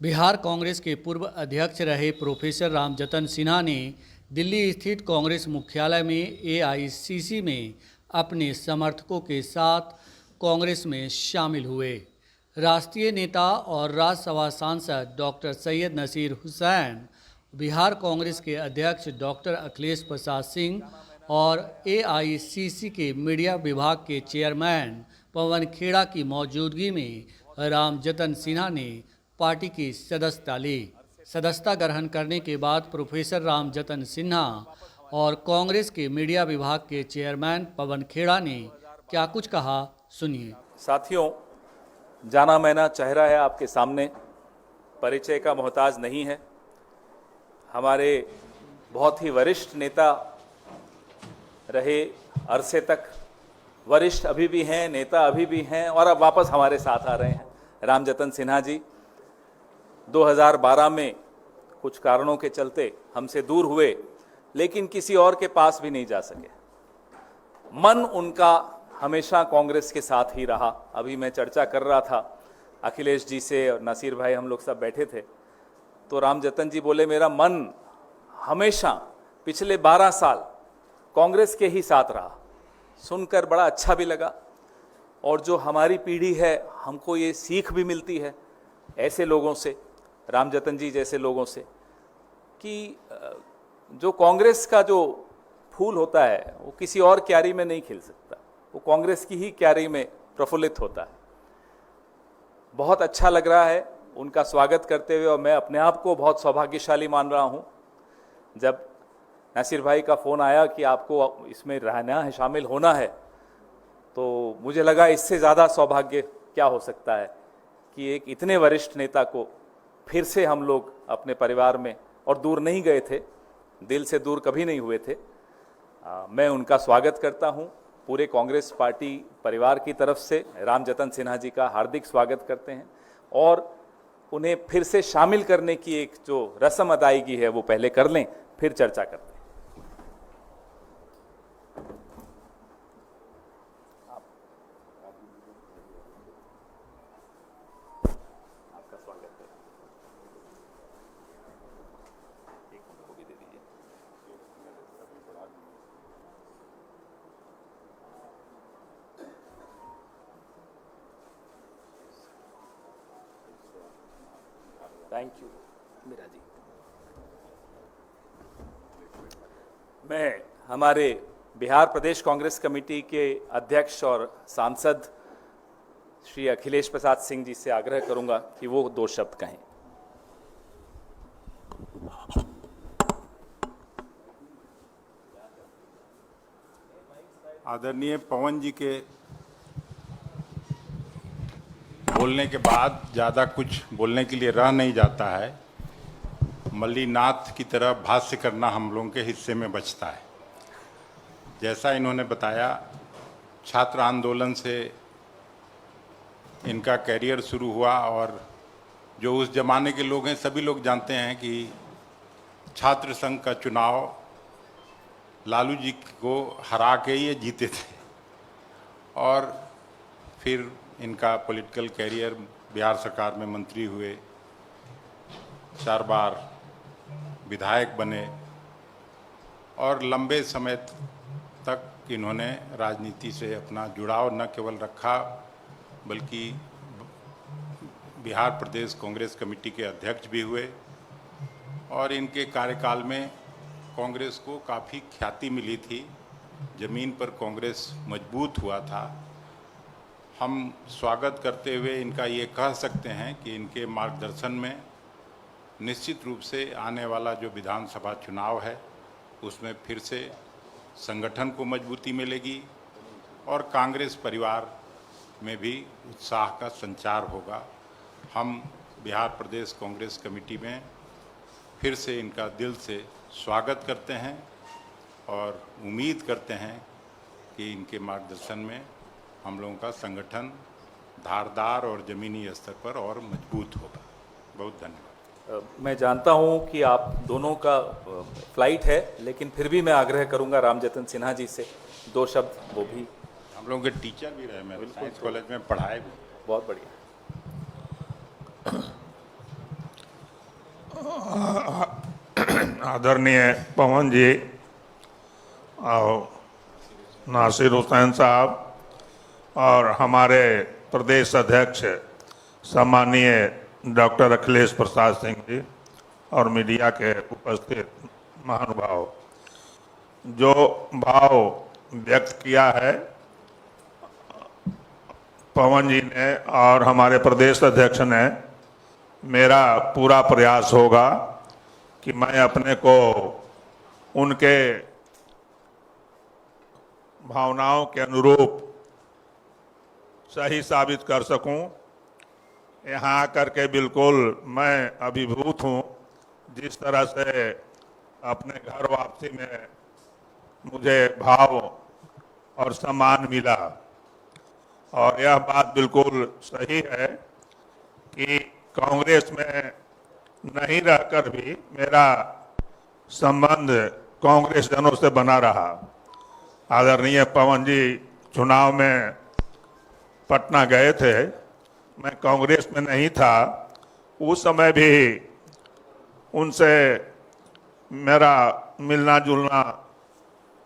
बिहार कांग्रेस के पूर्व अध्यक्ष रहे प्रोफेसर रामजतन सिन्हा ने दिल्ली स्थित कांग्रेस मुख्यालय में एआईसीसी में अपने समर्थकों के साथ कांग्रेस में शामिल हुए। राष्ट्रीय नेता और राज्यसभा सांसद डॉक्टर सैयद नसीर हुसैन, बिहार कांग्रेस के अध्यक्ष डॉक्टर अखिलेश प्रसाद सिंह और एआईसीसी के मीडिया विभाग के चेयरमैन पवन खेड़ा की मौजूदगी में रामजतन सिन्हा ने पार्टी की सदस्यता ली। सदस्यता ग्रहण करने के बाद प्रोफेसर रामजतन सिन्हा और कांग्रेस के मीडिया विभाग के चेयरमैन पवन खेड़ा ने क्या कुछ कहा, सुनिए। साथियों, जाना माना चेहरा है आपके सामने, परिचय का मोहताज नहीं है। हमारे बहुत ही वरिष्ठ नेता रहे अरसे तक, वरिष्ठ अभी भी हैं, नेता अभी भी हैं और अब वापस हमारे साथ आ रहे हैं। रामजतन सिन्हा जी 2012 में कुछ कारणों के चलते हमसे दूर हुए, लेकिन किसी और के पास भी नहीं जा सके। मन उनका हमेशा कांग्रेस के साथ ही रहा। अभी मैं चर्चा कर रहा था अखिलेश जी से और नासिर भाई, हम लोग सब बैठे थे, तो रामजतन जी बोले मेरा मन हमेशा पिछले 12 साल कांग्रेस के ही साथ रहा। सुनकर बड़ा अच्छा भी लगा और जो हमारी पीढ़ी है हमको ये सीख भी मिलती है ऐसे लोगों से, रामजतन जी जैसे लोगों से, कि जो कांग्रेस का जो फूल होता है वो किसी और क्यारी में नहीं खिल सकता, वो कांग्रेस की ही क्यारी में प्रफुल्लित होता है। बहुत अच्छा लग रहा है उनका स्वागत करते हुए और मैं अपने आप को बहुत सौभाग्यशाली मान रहा हूँ। जब नासिर भाई का फ़ोन आया कि आपको इसमें रहना है, शामिल होना है, तो मुझे लगा इससे ज़्यादा सौभाग्य क्या हो सकता है कि एक इतने वरिष्ठ नेता को फिर से हम लोग अपने परिवार में, और दूर नहीं गए थे, दिल से दूर कभी नहीं हुए थे। मैं उनका स्वागत करता हूं। पूरे कांग्रेस पार्टी परिवार की तरफ से रामजतन सिन्हा जी का हार्दिक स्वागत करते हैं और उन्हें फिर से शामिल करने की एक जो रस्म अदायगी है वो पहले कर लें, फिर चर्चा करते हैं। आपका स्वागत है। एक मिनट को भी दे दीजिए। Thank you Meera ji. मैं हमारे बिहार प्रदेश कांग्रेस कमेटी के अध्यक्ष और सांसद श्री अखिलेश प्रसाद सिंह जी से आग्रह करूंगा कि वो 2 शब्द कहें। आदरणीय पवन जी के बोलने के बाद ज़्यादा कुछ बोलने के लिए रह नहीं जाता है। मल्लीनाथ की तरह भाष्य करना हम लोगों के हिस्से में बचता है। जैसा इन्होंने बताया, छात्र आंदोलन से इनका कैरियर शुरू हुआ और जो उस जमाने के लोग हैं सभी लोग जानते हैं कि छात्र संघ का चुनाव लालू जी को हरा के ये जीते थे और फिर इनका पॉलिटिकल कैरियर, बिहार सरकार में मंत्री हुए, 4 बार विधायक बने और लंबे समय तक इन्होंने राजनीति से अपना जुड़ाव न केवल रखा बल्कि बिहार प्रदेश कांग्रेस कमेटी के अध्यक्ष भी हुए और इनके कार्यकाल में कांग्रेस को काफ़ी ख्याति मिली थी। ज़मीन पर कांग्रेस मजबूत हुआ था। हम स्वागत करते हुए इनका ये कह सकते हैं कि इनके मार्गदर्शन में निश्चित रूप से आने वाला जो विधानसभा चुनाव है उसमें फिर से संगठन को मजबूती मिलेगी और कांग्रेस परिवार में भी उत्साह का संचार होगा। हम बिहार प्रदेश कांग्रेस कमेटी में फिर से इनका दिल से स्वागत करते हैं और उम्मीद करते हैं कि इनके मार्गदर्शन में हम लोगों का संगठन धारदार और ज़मीनी स्तर पर और मजबूत होगा। बहुत धन्यवाद। मैं जानता हूं कि आप दोनों का फ्लाइट है, लेकिन फिर भी मैं आग्रह करूंगा रामजतन सिन्हा जी से 2 शब्द वो भी। हम लोगों के टीचर भी रहे, मैं साइंस कॉलेज में पढ़ाए भी। बहुत बढ़िया। आदरणीय पवन जी और नासिर हुसैन साहब और हमारे प्रदेश अध्यक्ष सम्माननीय डॉक्टर अखिलेश प्रसाद सिंह जी और मीडिया के उपस्थित महानुभाव, जो भाव व्यक्त किया है पवन जी ने और हमारे प्रदेश अध्यक्ष ने, मेरा पूरा प्रयास होगा कि मैं अपने को उनके भावनाओं के अनुरूप सही साबित कर सकूं। यहाँ आकर के बिल्कुल मैं अभिभूत हूँ, जिस तरह से अपने घर वापसी में मुझे भाव और सम्मान मिला। और यह बात बिल्कुल सही है कि कांग्रेस में नहीं रहकर भी मेरा संबंध कांग्रेस जनों से बना रहा। आदरणीय पवन जी चुनाव में पटना गए थे, मैं कांग्रेस में नहीं था, उस समय भी उनसे मेरा मिलना जुलना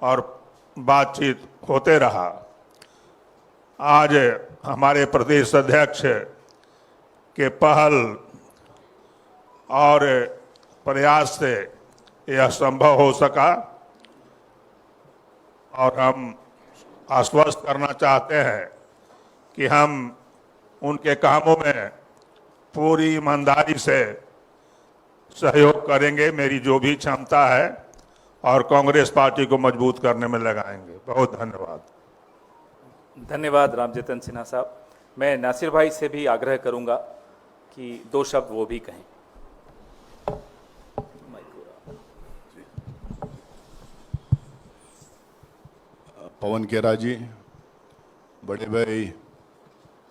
और बातचीत होते रहा। आज हमारे प्रदेश अध्यक्ष के पहल और प्रयास से यह संभव हो सका और हम आश्वस्त करना चाहते हैं कि हम उनके कामों में पूरी ईमानदारी से सहयोग करेंगे, मेरी जो भी क्षमता है, और कांग्रेस पार्टी को मजबूत करने में लगाएंगे। बहुत धन्यवाद। धन्यवाद रामजतन सिन्हा साहब। मैं नासिर भाई से भी आग्रह करूंगा कि 2 शब्द वो भी कहें। पवन खेरा जी, बड़े भाई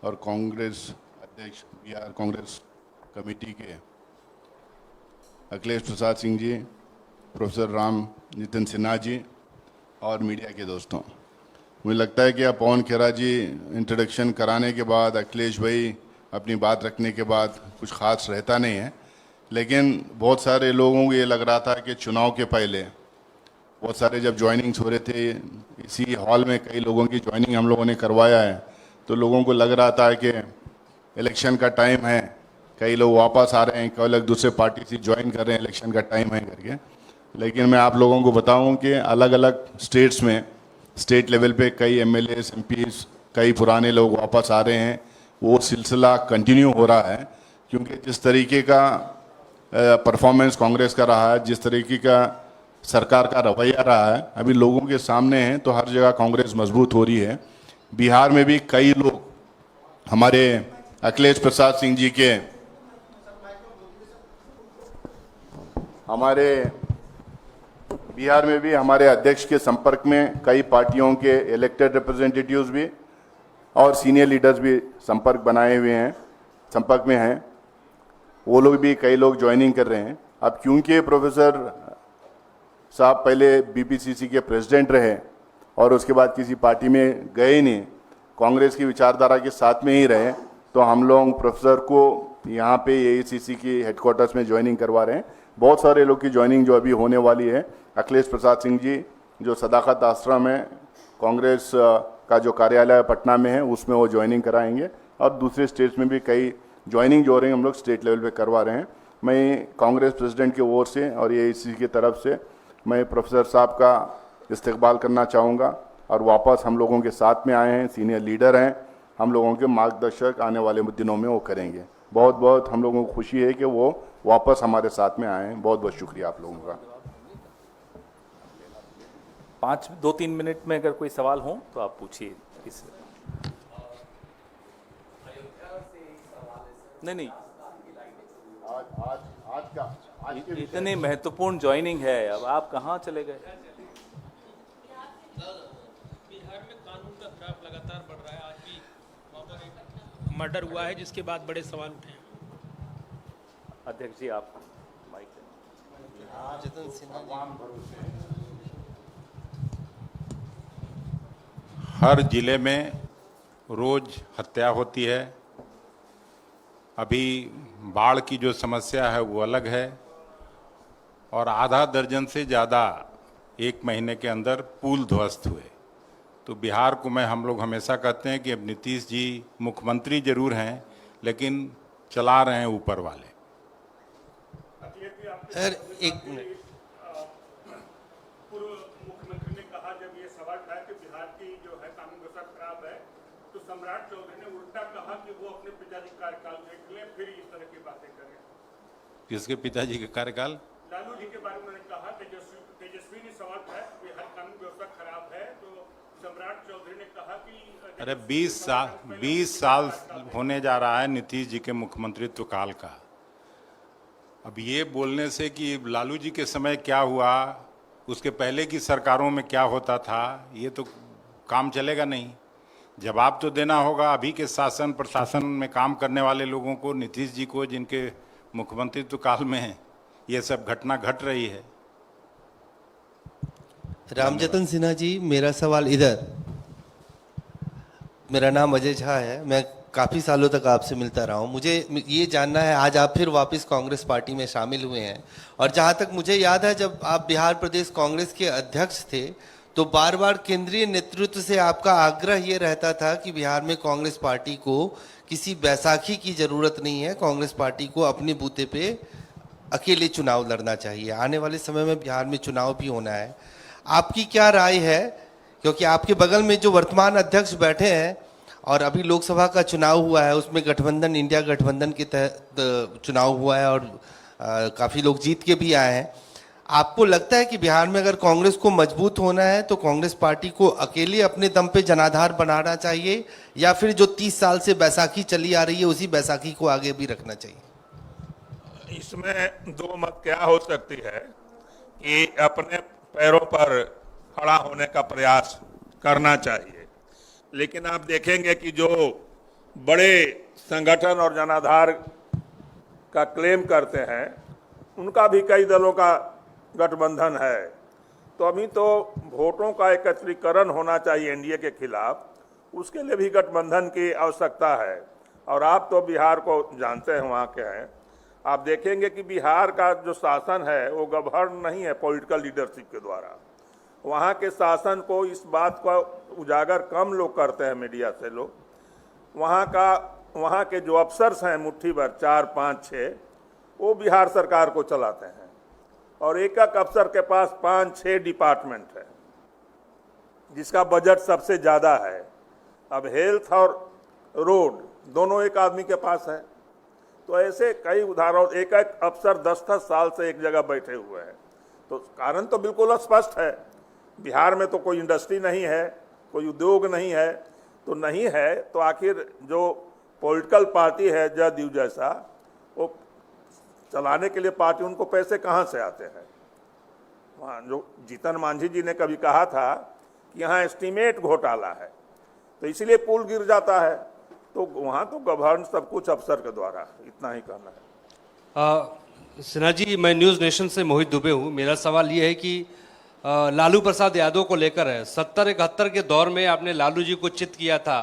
और कांग्रेस अध्यक्ष बिहार कांग्रेस कमेटी के अखिलेश प्रसाद सिंह जी, प्रोफेसर राम जतन सिन्हा जी और मीडिया के दोस्तों, मुझे लगता है कि अब पवन खेरा जी इंट्रोडक्शन कराने के बाद, अखिलेश भाई अपनी बात रखने के बाद कुछ खास रहता नहीं है। लेकिन बहुत सारे लोगों को ये लग रहा था कि चुनाव के पहले बहुत सारे जब ज्वाइनिंग्स हो रहे थे, इसी हॉल में कई लोगों की ज्वाइनिंग हम लोगों ने करवाया है, तो लोगों को लग रहा था कि इलेक्शन का टाइम है, कई लोग वापस आ रहे हैं, कई लोग दूसरे पार्टी से ज्वाइन कर रहे हैं, इलेक्शन का टाइम है करके। लेकिन मैं आप लोगों को बताऊं कि अलग अलग स्टेट्स में, स्टेट लेवल पे कई MLAs, MPs, कई पुराने लोग वापस आ रहे हैं। वो सिलसिला कंटिन्यू हो रहा है, क्योंकि जिस तरीके का परफॉर्मेंस कांग्रेस का रहा है, जिस तरीके का सरकार का रवैया रहा है, अभी लोगों के सामने है, तो हर जगह कांग्रेस मजबूत हो रही है। बिहार में भी कई लोग, हमारे अखिलेश प्रसाद सिंह जी के, हमारे बिहार में भी हमारे अध्यक्ष के संपर्क में कई पार्टियों के इलेक्टेड रिप्रेजेंटेटिव्स भी और सीनियर लीडर्स भी संपर्क बनाए हुए हैं, संपर्क में हैं। वो लोग भी, कई लोग ज्वाइनिंग कर रहे हैं। अब क्योंकि प्रोफेसर साहब पहले BPCC के प्रेसिडेंट रहे और उसके बाद किसी पार्टी में गए ही नहीं, कांग्रेस की विचारधारा के साथ में ही रहे, तो हम लोग प्रोफेसर को यहाँ पे AICC की हेडक्वार्टर्स में ज्वाइनिंग करवा रहे हैं। बहुत सारे लोग की ज्वाइनिंग जो अभी होने वाली है, अखिलेश प्रसाद सिंह जी जो सदाकत आश्रम है कांग्रेस का जो कार्यालय पटना में है, उसमें वो ज्वाइनिंग कराएंगे। और दूसरे स्टेट्स में भी कई ज्वाइनिंग जो हो रही है, हम लोग स्टेट लेवल पे करवा रहे हैं। मैं कांग्रेस प्रेसिडेंट की ओर से और AICC की तरफ से मैं प्रोफेसर साहब का इस्तकबाल करना चाहूँगा, और वापस हम लोगों के साथ में आए हैं, सीनियर लीडर हैं, हम लोगों के मार्गदर्शक आने वाले दिनों में वो करेंगे। बहुत बहुत हम लोगों को खुशी है कि वो वापस हमारे साथ में आए हैं। बहुत बहुत शुक्रिया आप लोगों का। 2-3 मिनट में अगर कोई सवाल हो तो आप पूछिए। नहीं, इतनी महत्वपूर्ण ज्वाइनिंग है, अब आप कहाँ चले गए? बिहार में कानून का खिलाफ लगातार बढ़ रहा है। आज भी वहाँ पर एक मर्डर हुआ है, जिसके बाद बड़े सवाल उठे हैं। अध्यक्ष जी, आप माइक हर जिले में रोज हत्या होती है। अभी बाढ़ की जो समस्या है वो अलग है, और आधा दर्जन से ज़्यादा एक महीने के अंदर पुल ध्वस्त हुए। तो बिहार को हम लोग हमेशा कहते हैं कि अब नीतीश जी मुख्यमंत्री जरूर हैं, लेकिन चला रहे हैं ऊपर वाले। सर एक मिनट, पूर्व मुख्यमंत्री ने कहा जब ये सवाल उठाया कि बिहार की जो है कानून व्यवस्था खराब है, तो सम्राट चौधरी ने उल्टा कहा कि वो अपने पिताजी का कार्यकाल देख लें फिर इस तरह की बातें करें। किसके पिताजी के कार्यकाल? लालू जी के बारे में उन्होंने कहा, तेजस्वी ने सवाल उठाया कि बिहार कानून व्यवस्था खराब है, तो सम्राट चौधरी ने कहा कि अरे 20 साल होने जा रहा है नीतीश जी के मुख्यमंत्रित्व काल का। अब ये बोलने से कि लालू जी के समय क्या हुआ, उसके पहले की सरकारों में क्या होता था, ये तो काम चलेगा नहीं। जवाब तो देना होगा अभी के शासन प्रशासन में काम करने वाले लोगों को, नीतीश जी को, जिनके मुख्यमंत्रित्व काल में ये सब घटना घट रही है। रामजतन सिन्हा जी, मेरा सवाल इधर। मेरा नाम अजय झा है, मैं काफ़ी सालों तक आपसे मिलता रहा हूँ। मुझे ये जानना है, आज आप फिर वापस कांग्रेस पार्टी में शामिल हुए हैं, और जहाँ तक मुझे याद है जब आप बिहार प्रदेश कांग्रेस के अध्यक्ष थे तो बार बार केंद्रीय नेतृत्व से आपका आग्रह ये रहता था कि बिहार में कांग्रेस पार्टी को किसी बैसाखी की ज़रूरत नहीं है, कांग्रेस पार्टी को अपने बूते पे अकेले चुनाव लड़ना चाहिए। आने वाले समय में बिहार में चुनाव भी होना है, आपकी क्या राय है? क्योंकि आपके बगल में जो वर्तमान अध्यक्ष बैठे हैं और अभी लोकसभा का चुनाव हुआ है, उसमें गठबंधन, इंडिया गठबंधन के तहत चुनाव हुआ है और काफ़ी लोग जीत के भी आए हैं। आपको लगता है कि बिहार में अगर कांग्रेस को मजबूत होना है तो कांग्रेस पार्टी को अकेले अपने दम पे जनाधार बनाना चाहिए, या फिर जो 30 साल से बैसाखी चली आ रही है उसी बैसाखी को आगे भी रखना चाहिए? इसमें दो मत क्या हो सकती है कि अपने पैरों पर खड़ा होने का प्रयास करना चाहिए, लेकिन आप देखेंगे कि जो बड़े संगठन और जनाधार का क्लेम करते हैं उनका भी कई दलों का गठबंधन है। तो अभी तो वोटों का एकत्रीकरण होना चाहिए एनडीए के खिलाफ, उसके लिए भी गठबंधन की आवश्यकता है। और आप तो बिहार को जानते हैं, वहाँ के हैं, आप देखेंगे कि बिहार का जो शासन है वो गवर्न नहीं है पॉलिटिकल लीडरशिप के द्वारा। वहाँ के शासन को इस बात का उजागर कम लोग करते हैं, मीडिया से लोग। वहाँ के जो अफसर्स हैं मुट्ठी भर 4, 5, 6, वो बिहार सरकार को चलाते हैं, और एक एक अफसर के पास 5, 6 डिपार्टमेंट है, जिसका बजट सबसे ज़्यादा है। अब हेल्थ और रोड दोनों एक आदमी के पास है। तो ऐसे कई उदाहरण, एक एक अफसर 10-10 साल से एक जगह बैठे हुए हैं। तो कारण तो बिल्कुल स्पष्ट है, बिहार में तो कोई इंडस्ट्री नहीं है, कोई उद्योग नहीं है। तो नहीं है तो आखिर जो पॉलिटिकल पार्टी है जदयू जैसा, वो चलाने के लिए पार्टी, उनको पैसे कहाँ से आते हैं? वहाँ जो जीतन मांझी जी ने कभी कहा था कि यहाँ एस्टीमेट घोटाला है, तो इसीलिए पुल गिर जाता है। तो वहाँ तो गवर्न सब कुछ अफसर के द्वारा, इतना ही कहना है। सिन्हा जी, मैं न्यूज़ नेशन से मोहित दुबे हूँ। मेरा सवाल ये है कि लालू प्रसाद यादव को लेकर है। 70-71 के दौर में आपने लालू जी को चित किया था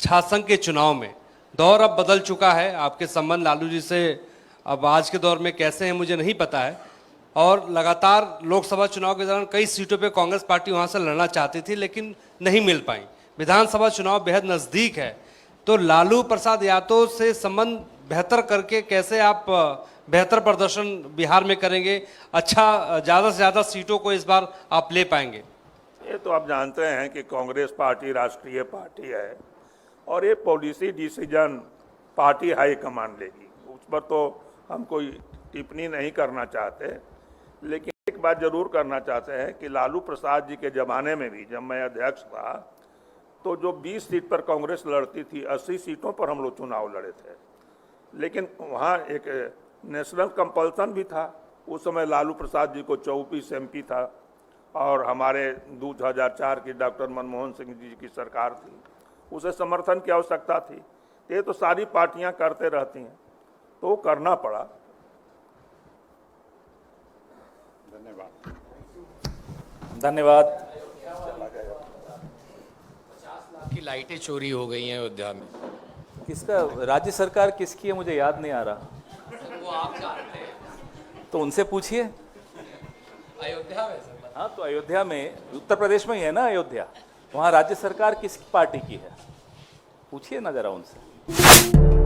छासंग के चुनाव में। दौर अब बदल चुका है, आपके संबंध लालू जी से अब आज के दौर में कैसे हैं मुझे नहीं पता है, और लगातार लोकसभा चुनाव के दौरान कई सीटों पे कांग्रेस पार्टी वहाँ से लड़ना चाहती थी लेकिन नहीं मिल पाई। विधानसभा चुनाव बेहद नज़दीक है, तो लालू प्रसाद यादव से संबंध बेहतर करके कैसे आप बेहतर प्रदर्शन बिहार में करेंगे, अच्छा ज़्यादा से ज़्यादा सीटों को इस बार आप ले पाएंगे? ये तो आप जानते हैं कि कांग्रेस पार्टी राष्ट्रीय पार्टी है, और ये पॉलिसी डिसीजन पार्टी हाईकमान लेगी, उस पर तो हम कोई टिप्पणी नहीं करना चाहते। लेकिन एक बात जरूर करना चाहते हैं कि लालू प्रसाद जी के ज़माने में भी जब मैं अध्यक्ष था तो जो 20 सीट पर कांग्रेस लड़ती थी, 80 सीटों पर हम लोग चुनाव लड़े थे। लेकिन वहाँ एक नेशनल कंपल्सन भी था। उस समय लालू प्रसाद जी को 24 MP था, और हमारे 2004 की डॉक्टर मनमोहन सिंह जी की सरकार थी, उसे समर्थन की आवश्यकता थी। ये तो सारी पार्टियां करते रहती हैं, तो करना पड़ा। धन्यवाद। की लाइटें चोरी हो गई हैं अयोध्या में। किसका, राज्य सरकार किसकी है मुझे याद नहीं आ रहा, वो आप जानते हैं। तो उनसे पूछिए। अयोध्या में सर हाँ, तो अयोध्या में, उत्तर प्रदेश में ही है ना अयोध्या, वहाँ राज्य सरकार किस पार्टी की है? पूछिए ना जरा उनसे।